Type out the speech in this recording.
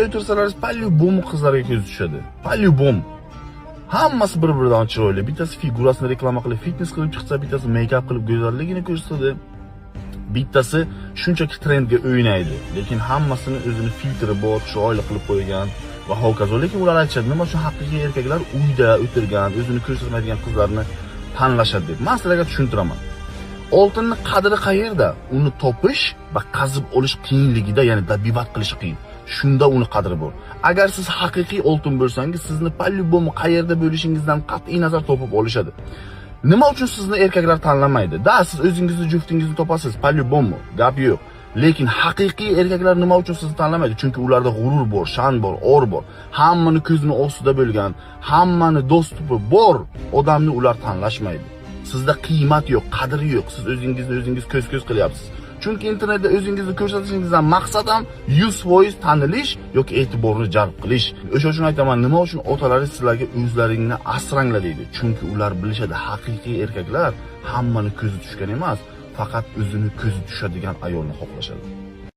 o'tirsalaringiz polyubom qizlarga ko'z tushadi. Polyubom. Hammasi bir-biridan chiroyli. Bittasi figurasini reklama qilib, fitness qilib chiqsa, bittasi make-up qilib go'zalligini ko'rsatadi. Bittasi shunchaki trendga o'ynaydi, lekin hammasini o'zini filtri bor, chiroyli qilib qo'ygan va hokazo. Lekin ular aytishadi, nima uchun haqiqiy erkaklar uyda o'tirgan, o'zini ko'rsatmaydigan qizlarni tanlashadi deb. Men sizlarga tushuntiraman. Oltinni qadri qayerda? Uni topish va qazib olish qiyinligida, ya'ni dabivat qilish qiyin. Shunda uni qadri bor. Agar siz haqiqiy oltin bo'lsangiz, sizni polyubom qayerda bo'lishingizdan qat'iy nazar topib olishadi. Nima uchun sizni erkaklar tanlamaydi? Da, siz o'zingizni juftingizni topasiz, polyubommi? Gap yo'q. Lekin haqiqiy erkaklar nima uchun sizni tanlamaydi? Chunki ularda g'urur bor, sha'an bor, or bor. Hammani ko'zini ostida bo'lgan, hammani do'sti bor odamni ular tanlashmaydi. Sizda qiymat yo'q, qadri yo'q. Siz o'zingiz ko'z-ko'z qilyapsiz. Chunki internetda o'zingizni ko'rsatishingizdan maqsad ham 100% tanilish yoki e'tiborni jalb qilish. O'sha uchun aytaman, nima uchun otalaringiz sizlarga o'zlaringni asranglar deydi. Chunki ular bilishadi, haqiqiy erkaklar hammani ko'zi tushgan emas, faqat o'zini ko'zi tushadigan ayolni xohlashadi.